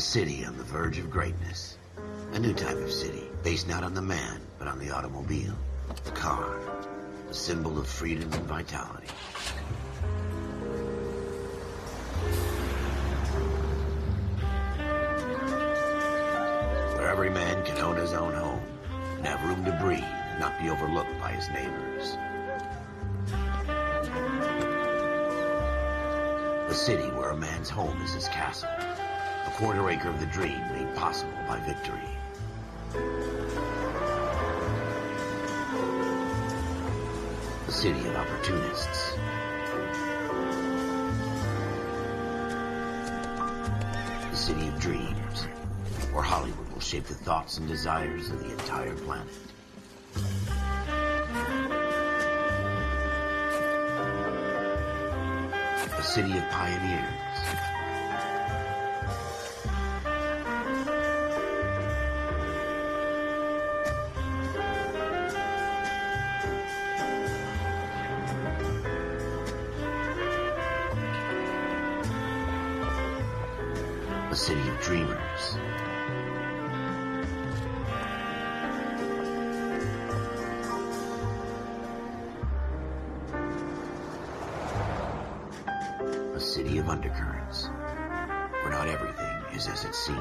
city on the verge of greatness. A new type of city, based not on the man, but on the automobile. The car, a symbol of freedom and vitality. Where every man can own his own home, and have room to breathe, and not be overlooked by his neighbors. A city where a man's home is his castle. A quarter acre of the dream made possible by victory. A city of opportunists. A city of dreams, where Hollywood will shape the thoughts and desires of the entire planet. A city of pioneers. A city of dreamers. A city of undercurrents, where not everything is as it seems.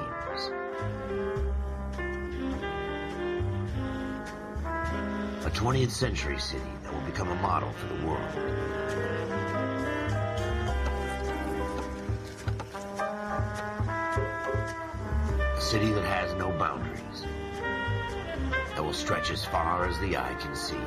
A 20th century city that will become a model for the world. A city that has no boundaries, that will stretch as far as the eye can see.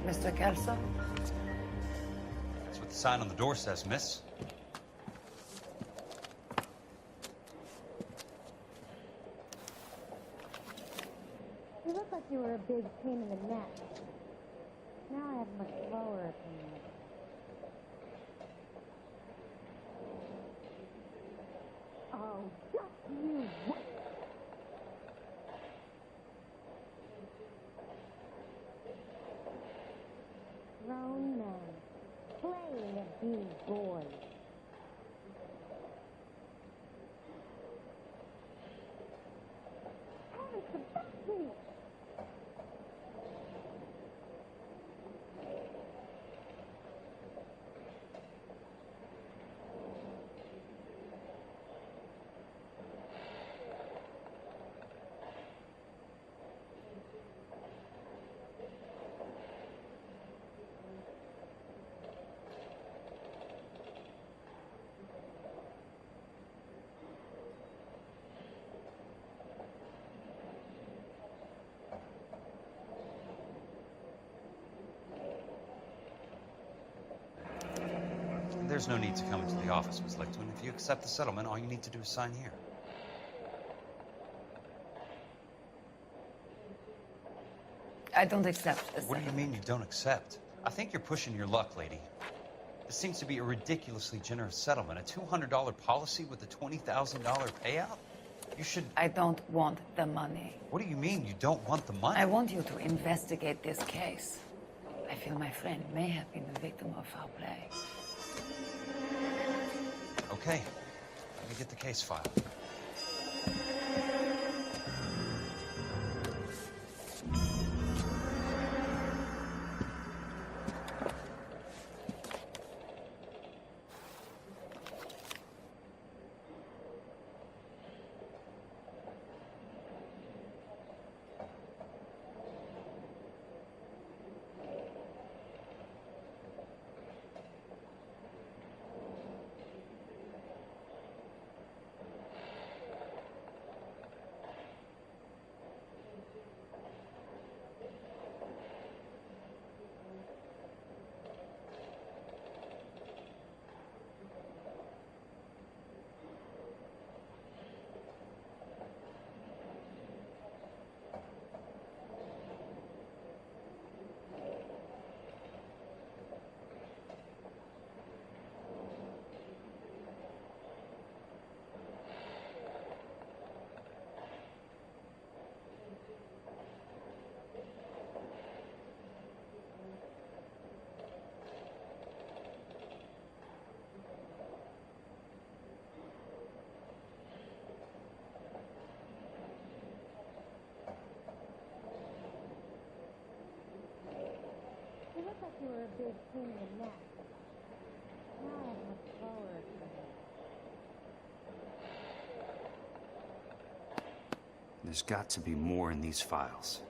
Mr. Kelso? That's what the sign on the door says, miss. You look like you were a big pain in the neck. Now I have much lower opinion. Oh, just you wait. Grown men playing at being boys. Hey, Sebastian! There's no need to come into the office, Miss Licton. If you accept the settlement, all you need to do is sign here. I don't accept this. What do you mean you don't accept? I think you're pushing your luck, lady. This seems to be a ridiculously generous settlement. A $200 policy with a $20,000 payout? You should... I don't want the money. What do you mean you don't want the money? I want you to investigate this case. I feel my friend may have been the victim of foul play. Okay. Let me get the case filed. you were a big pain in the neck. Now I have much slower. There's got to be more in these files.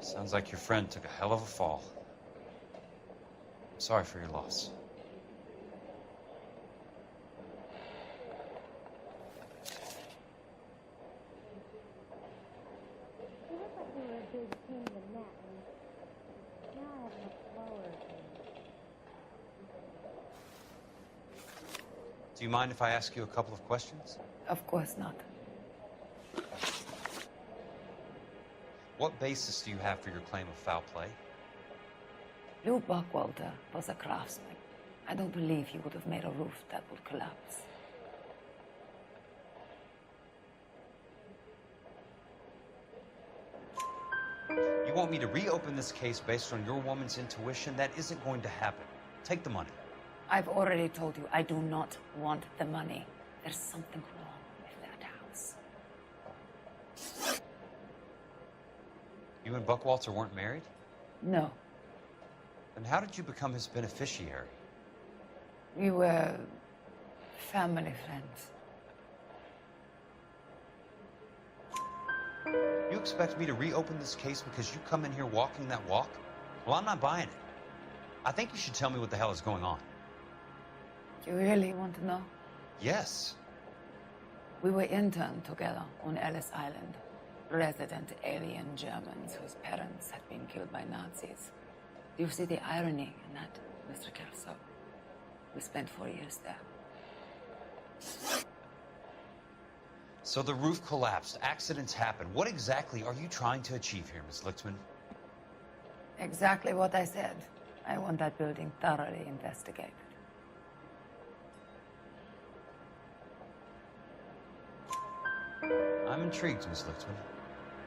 Sounds like your friend took a hell of a fall. I'm sorry for your loss. You look like you were a big pain in the neck. Now I have much slower. Do you mind if I ask you a couple of questions? Of course not. What basis do you have for your claim of foul play? Lou Buckwalter was a craftsman. I don't believe he would have made a roof that would collapse. You want me to reopen this case based on your woman's intuition? That isn't going to happen. Take the money. I've already told you I do not want the money. There's something wrong with that house. You and Buckwalter weren't married? No, Then how did you become his beneficiary? we were family friends. You expect me to reopen this case because you come in here walking that walk? Well, I'm not buying it. I think you should tell me what the hell is going on. You really want to know? Yes. We were interned together on Ellis Island. Resident alien Germans whose parents had been killed by Nazis. Do you see the irony in that, Mr. Kelso? We spent 4 years there. So the roof collapsed, accidents happen. What exactly are you trying to achieve here, Miss Lichtman? Exactly what I said. I want that building thoroughly investigated. I'm intrigued, Miss Lichtman.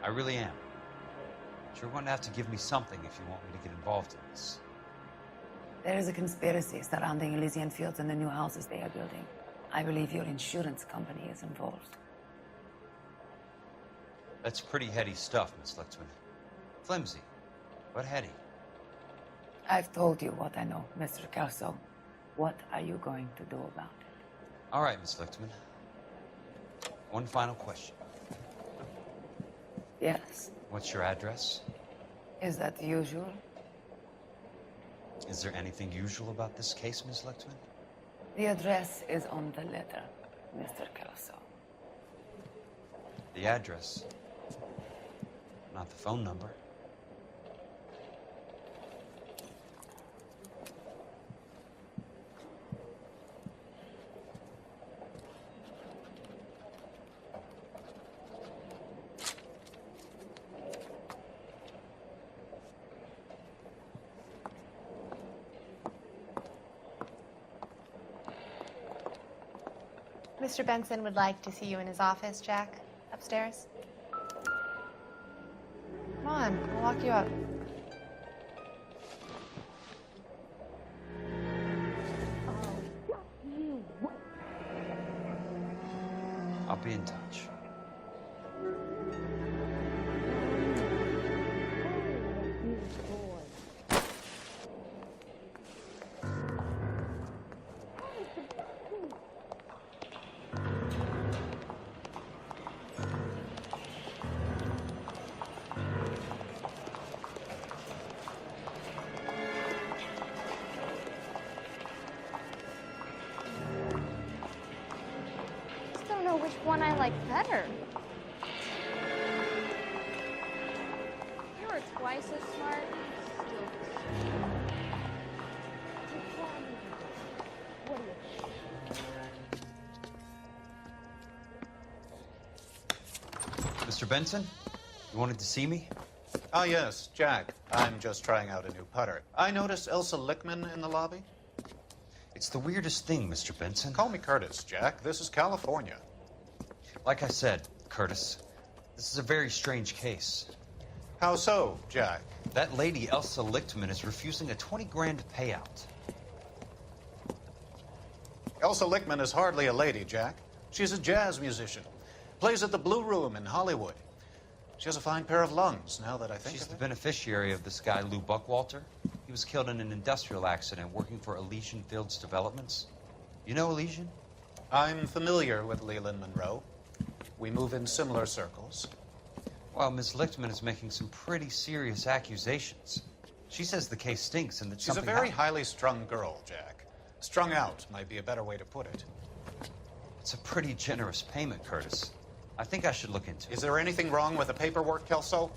I really am. But you're going to have to give me something if you want me to get involved in this. There is a conspiracy surrounding Elysian Fields and the new houses they are building. I believe your insurance company is involved. That's pretty heady stuff, Miss Lichtman. Flimsy, but heady. I've told you what I know, Mr. Kelso. What are you going to do about it? All right, Miss Lichtman. One final question. Yes. What's your address? Is that usual? Is there anything usual about this case, Miss Lichtman? The address is on the letter, Mr. Kelso. The address, not the phone number. Mr. Benson would like to see you in his office, Jack. Upstairs. Come on, I'll lock you up. I'll be in touch. Which one I like better. You were twice as smart. What do you think? Mr. Benson, you wanted to see me? Ah, yes, Jack. I'm just trying out a new putter. I noticed Elsa Lichtman in the lobby. It's the weirdest thing, Mr. Benson. Call me Curtis, Jack. This is California. Like I said, Curtis, this is a very strange case. How so, Jack? That lady, Elsa Lichtman, is refusing a 20 grand payout. Elsa Lichtman is hardly a lady, Jack. She's a jazz musician. Plays at the Blue Room in Hollywood. She has a fine pair of lungs, now that I think She's of the it. beneficiary of this guy, Lou Buckwalter. He was killed in an industrial accident working for Elysian Fields Developments. You know Elysian? I'm familiar with Leland Monroe. We move in similar circles. Well, Miss Lichtman is making some pretty serious accusations. She says the case stinks and that She's a something very happened. highly strung girl, Jack. Strung out might be a better way to put it. It's a pretty generous payment, Curtis. I think I should look into it. Is there anything wrong with the paperwork, Kelso?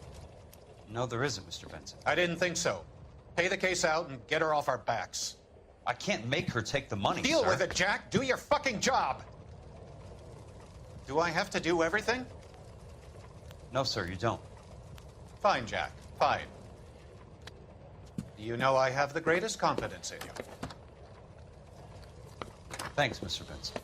No, there isn't, Mr. Benson. I didn't think so. Pay the case out and get her off our backs. I can't make her take the money, Deal sir. with it, Jack. Do your fucking job. Do I have to do everything? No, sir, you don't. Fine, Jack. Fine. You know I have the greatest confidence in you. Thanks, Mr. Benson.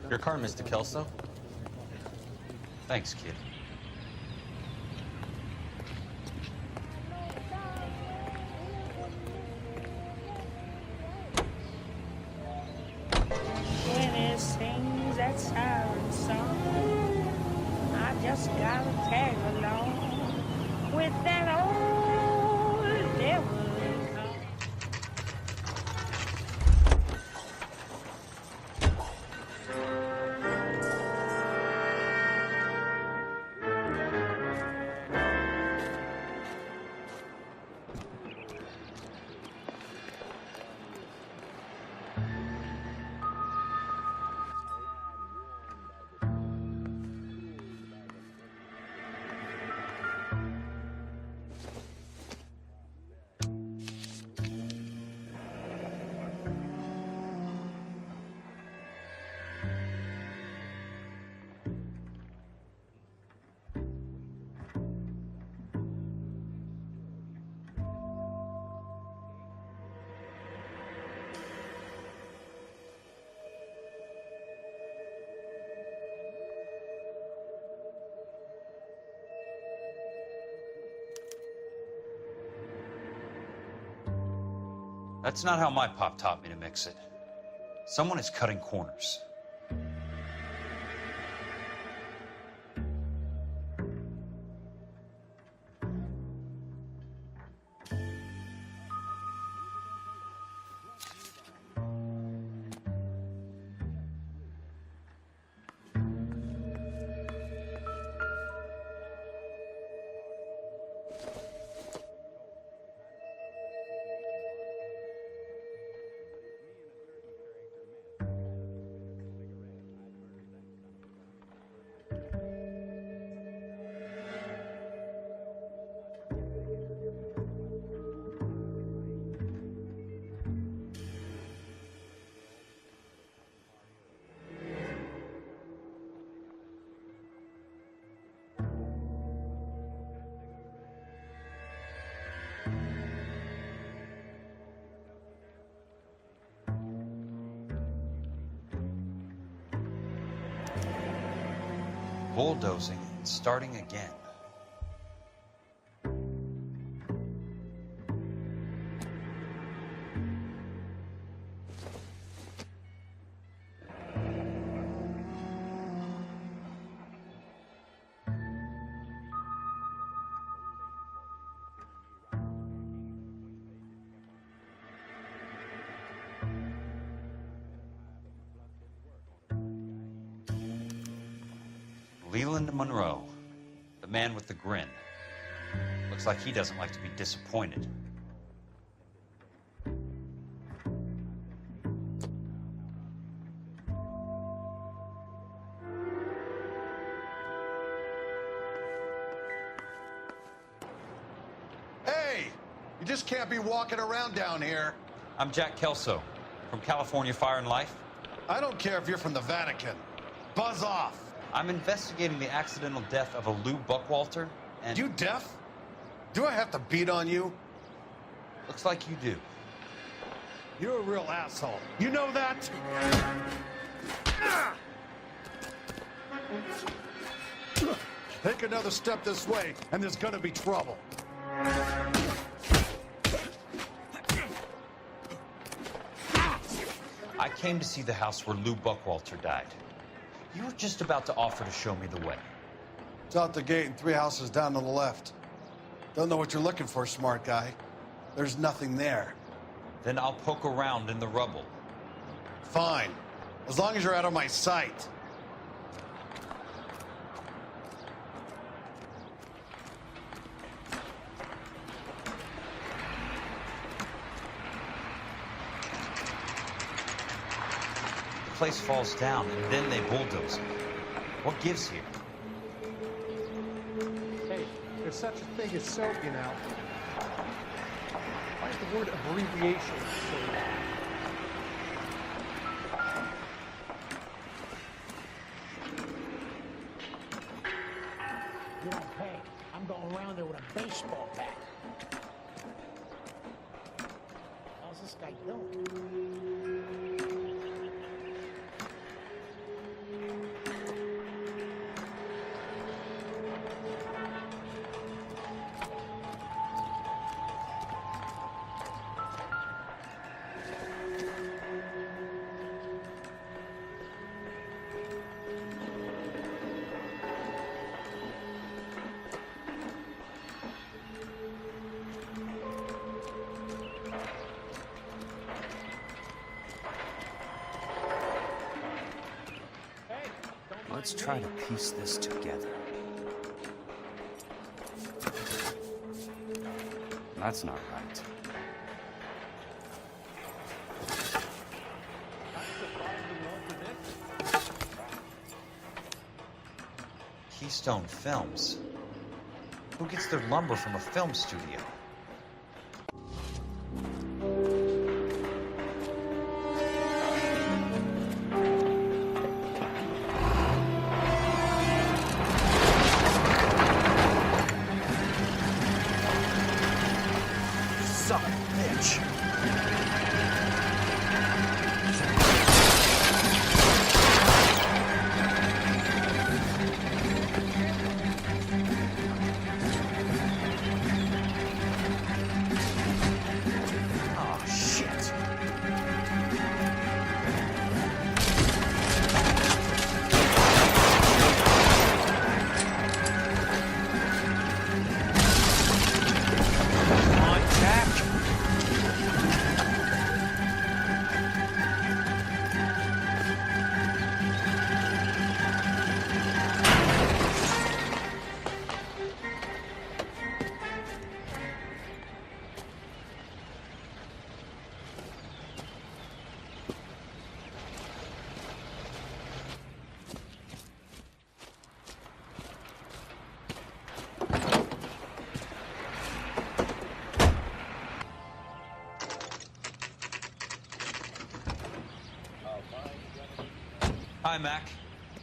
Your car, Mr. Kelso. Thanks, kid. When it sings that siren song, I just gotta tag along with that old devil. That's not how my pop taught me to mix it. Someone is cutting corners. Bulldozing and starting again. Leland Monroe, the man with the grin. Looks like he doesn't like to be disappointed. Hey! You just can't be walking around down here. I'm Jack Kelso, from California Fire and Life. I don't care if you're from the Vatican. Buzz off! I'm investigating the accidental death of a Lou Buckwalter, and... You deaf? Do I have to beat on you? Looks like you do. You're a real asshole. You know that? Take another step this way, and there's gonna be trouble. I came to see the house where Lou Buckwalter died. You were just about to offer to show me the way. It's out the gate and 3 houses down to the left. Don't know what you're looking for, smart guy. There's nothing there. Then I'll poke around in the rubble. Fine. As long as you're out of my sight. The place falls down, and then they bulldoze it. What gives here? Hey, there's such a thing as soap, you know. Why is the word abbreviation so bad? You don't pay. I'm going around there with a baseball bat. How's this guy doing? Let's try to piece this together. That's not right. Keystone Films. Who gets their lumber from a film studio? Son of a bitch. Hi, Mac.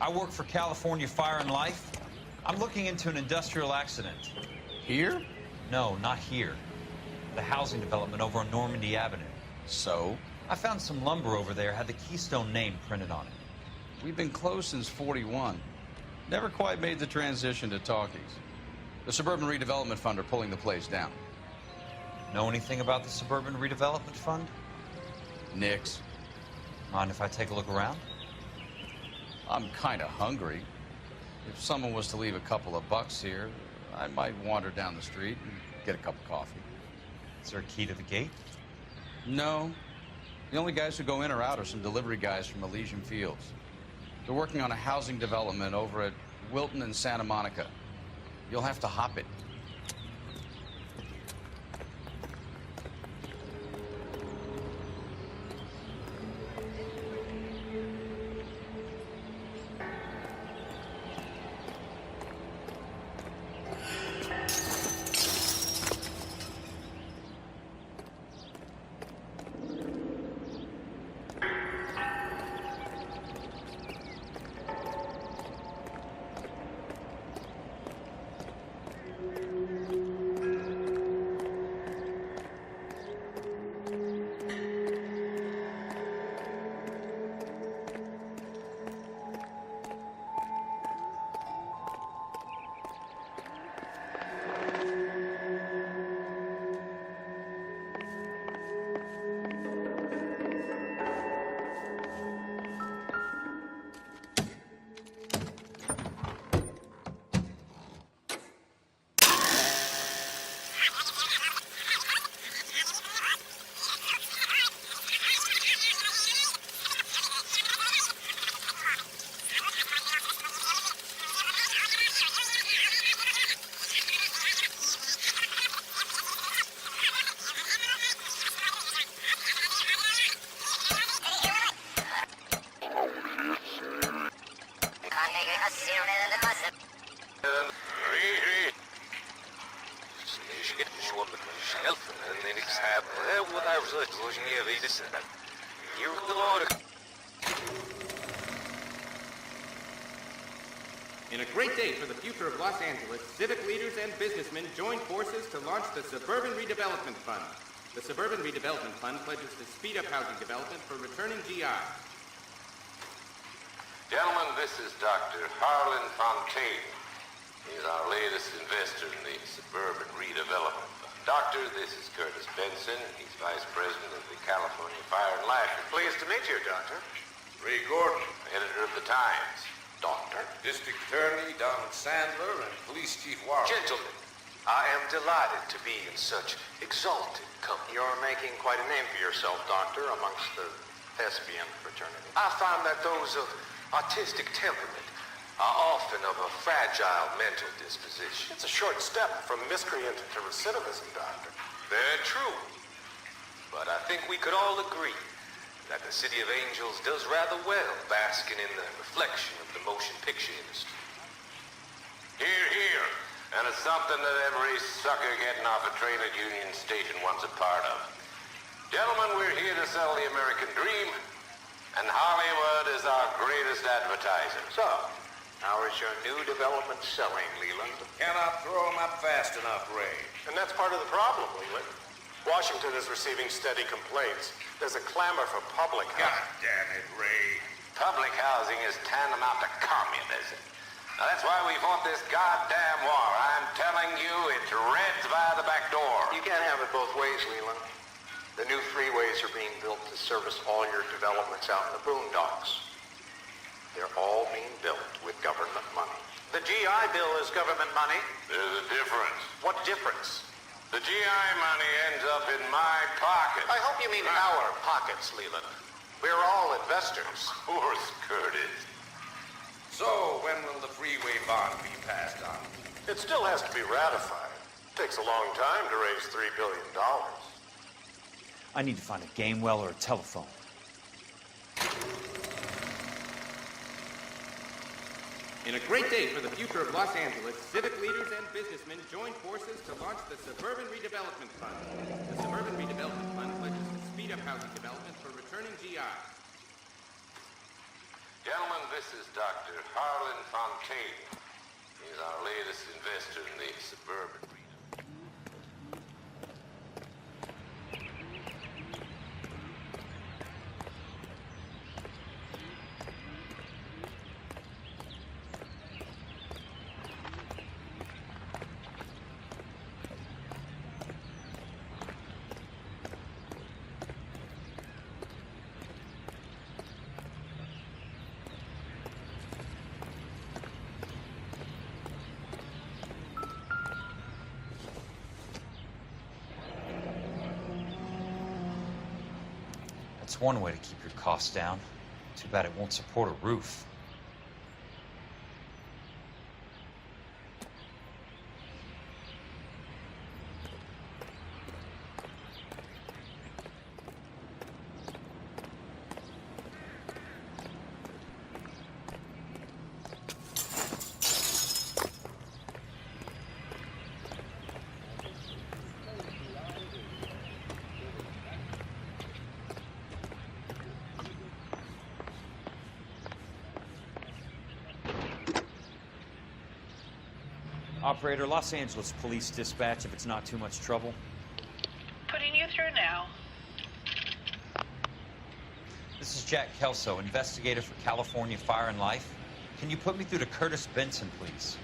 I work for California Fire and Life. I'm looking into an industrial accident. Here? No, not here. The housing development over on Normandy Avenue. So? I found some lumber over there, had the Keystone name printed on it. We've been closed since '41. Never quite made the transition to talkies. The Suburban Redevelopment Fund are pulling the place down. Know anything about the Suburban Redevelopment Fund? Nix. Mind if I take a look around? I'm kind of hungry. If someone was to leave a couple of bucks here, I might wander down the street and get a cup of coffee. Is there a key to the gate? No. The only guys who go in or out are some delivery guys from Elysian Fields. They're working on a housing development over at Wilton and Santa Monica. You'll have to hop it. In a great day for the future of Los Angeles, civic leaders and businessmen joined forces to launch the Suburban Redevelopment Fund. The Suburban Redevelopment Fund pledges to speed up housing development for returning GI. Gentlemen, this is Dr. Harlan Fontaine. He's our latest investor in the Suburban Redevelopment Fund. Doctor, this is Curtis Benson. He's Vice President of the California Fire and Life. Pleased to meet you, Doctor. Ray Gordon, editor of the Times. Doctor. District Attorney Donald Sandler and Police Chief Warren. Gentlemen, I am delighted to be in such exalted company. You're making quite a name for yourself, Doctor, amongst the thespian fraternity. I find that those of artistic temperament are often of a fragile mental disposition. It's a short step from miscreant to recidivism, Doctor. Very true. But I think we could all agree that the City of Angels does rather well basking in the reflection of the motion picture industry. Hear, hear. And it's something that every sucker getting off a train at Union Station wants a part of. Gentlemen, we're here to sell the American dream, and Hollywood is our greatest advertiser. So, how is your new development selling, Leland? Cannot throw them up fast enough, Ray. And that's part of the problem, Leland. Washington is receiving steady complaints. There's a clamor for public housing. God damn it, Ray. Public housing is tantamount to communism. Now, that's why we fought this goddamn war. I'm telling you, it's Reds via the back door. You can't have it both ways, Leland. The new freeways are being built to service all your developments out in the boondocks. They're all being built with government money. The GI Bill is government money. There's a difference. What difference? The GI money ends up in my pocket. I hope you mean our pockets, Leland. We're all investors. Of course, Curtis. So, when will the freeway bond be passed on? It still has to be ratified. It takes a long time to raise $3 billion. I need to find a game well or a telephone. In a great day for the future of Los Angeles, civic leaders and businessmen joined forces to launch the Suburban Redevelopment Fund. The Suburban Redevelopment Fund pledges to speed up housing development for returning GI. Gentlemen, this is Dr. Harlan Fontaine. He's our latest investor in the suburban region. That's one way to keep your costs down. Too bad it won't support a roof. Operator, Los Angeles Police Dispatch, if it's not too much trouble. Putting you through now. This is Jack Kelso, investigator for California Fire and Life. Can you put me through to Curtis Benson, please?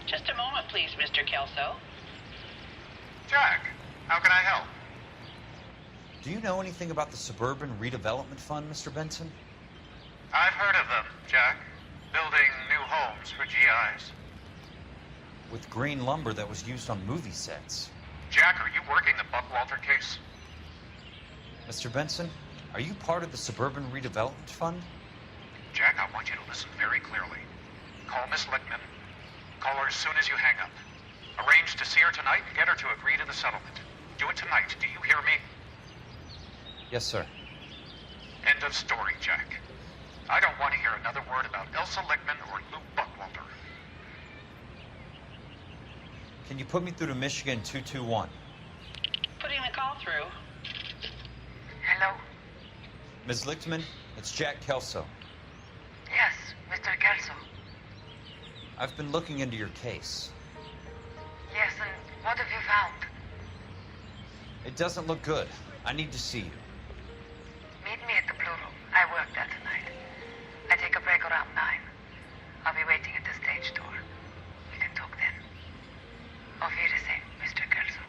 Just a moment, please, Mr. Kelso. Jack, how can I help? Do you know anything about the Suburban Redevelopment Fund, Mr. Benson? I've heard of them, Jack. Building new homes for GIs. With green lumber that was used on movie sets. Jack, are you working the Buckwalter case? Mr. Benson, are you part of the Suburban Redevelopment Fund? Jack, I want you to listen very clearly. Call Miss Lichtman. Call her as soon as you hang up. Arrange to see her tonight and get her to agree to the settlement. Do it tonight. Do you hear me? Yes, sir. End of story, Jack. I don't want to hear another word about Elsa Lichtman or Luke Buckwalter. Can you put me through to Michigan 221? Putting the call through. Hello? Ms. Lichtman, it's Jack Kelso. Yes, Mr. Kelso. I've been looking into your case. Yes, and what have you found? It doesn't look good. I need to see you. Meet me at the Blue Room. I work there tonight. I take a break around 9. I'll be waiting at the stage door. We can talk then. Auf Wiedersehen, Mr. Kelso.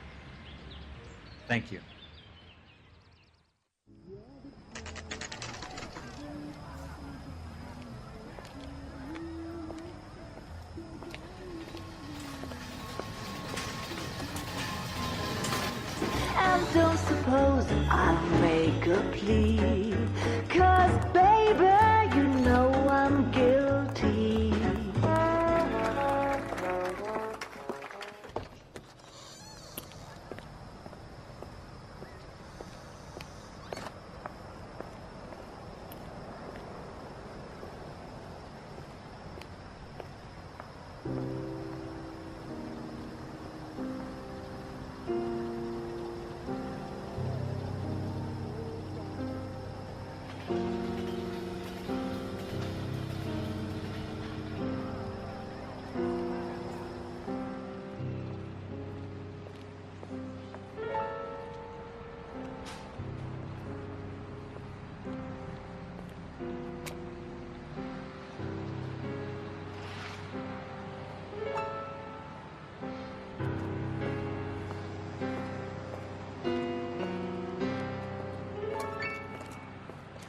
Thank you. And don't suppose I'll make a plea, 'cause baby, you know I'm guilty.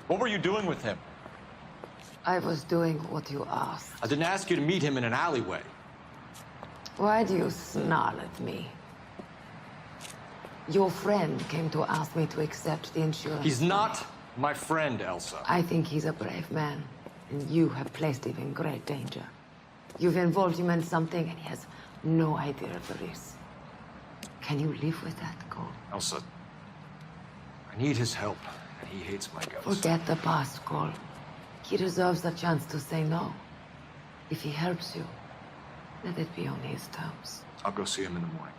What were you doing with him? I was doing what you asked. I didn't ask you to meet him in an alleyway. Why do you snarl at me? Your friend came to ask me to accept the insurance. He's not my friend, Elsa. I think he's a brave man, and you have placed him in great danger. You've involved him in something, and he has no idea of the risk. Can you live with that, Cole? Elsa, I need his help, and he hates my guts. Forget the past, Cole. He deserves a chance to say no. If he helps you, let it be on his terms. I'll go see him in the morning.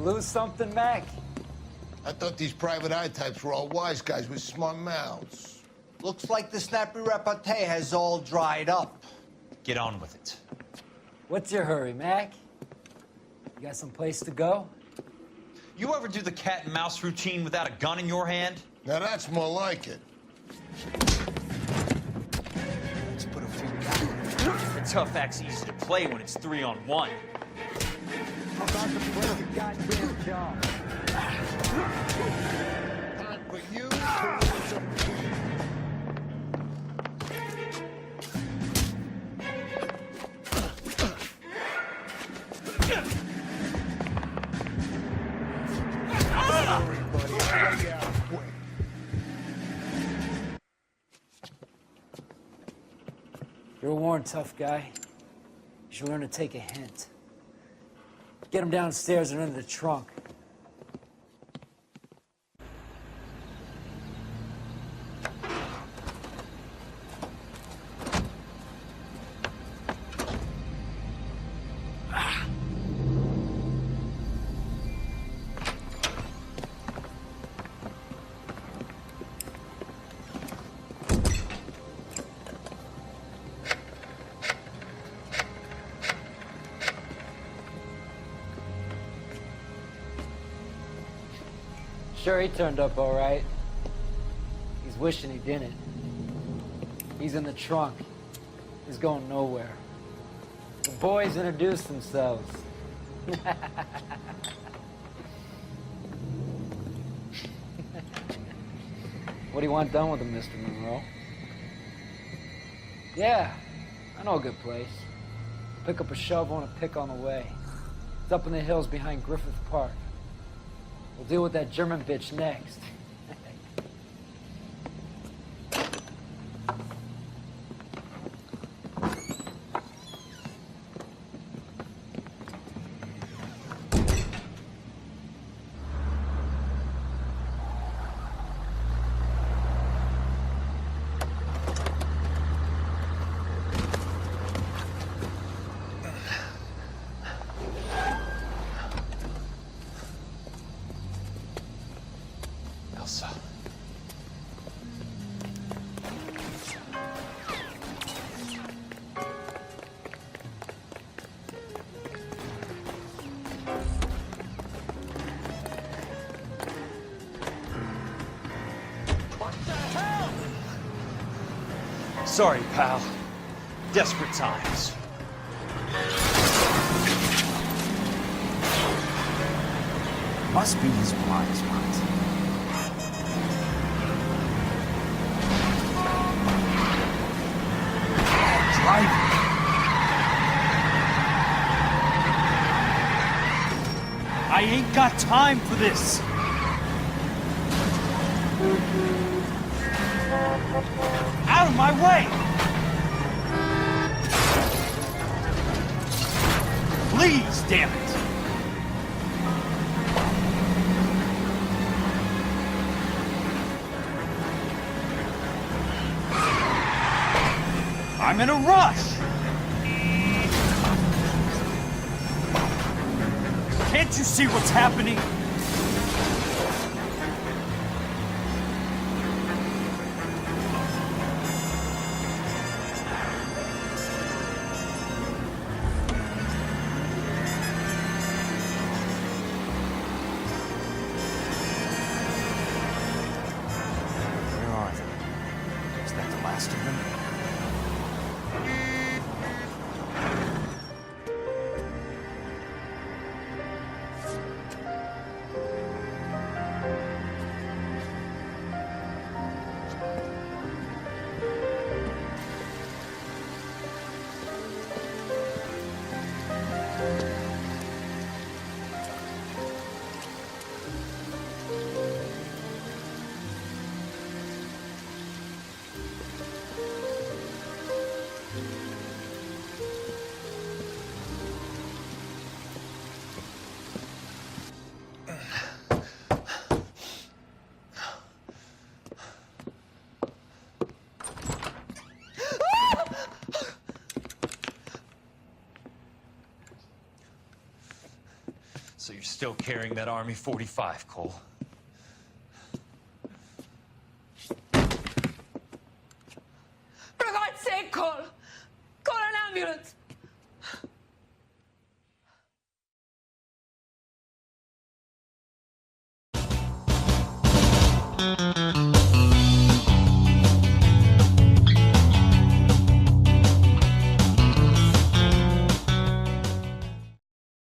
lose something, Mac? I thought these private eye types were all wise guys with smart mouths. Looks like the snappy repartee has all dried up. Get on with it. What's your hurry, Mac? You got some place to go? You ever do the cat and mouse routine without a gun in your hand? Now that's more like it. Let's put a few down. The tough act's easy to play when it's 3-on-1. How about to play the goddamn job? Time for you to win some peace. You're a worn, tough guy. You should learn to take a hint. Get him downstairs and into the trunk. Sure, he turned up all right. He's wishing he didn't. He's in the trunk. He's going nowhere. The boys introduced themselves. What do you want done with him, Mr. Monroe? Yeah, I know a good place. Pick up a shovel and a pick on the way. It's up in the hills behind Griffith Park. We'll deal with that German bitch next. Sorry, pal. Desperate times. Must be his blind spot. Driving. I ain't got time for this. Out of my way! Please, damn it! I'm in a rush! Can't you see what's happening? still carrying that Army 45, Cole. For God's sake, Cole! Call an ambulance!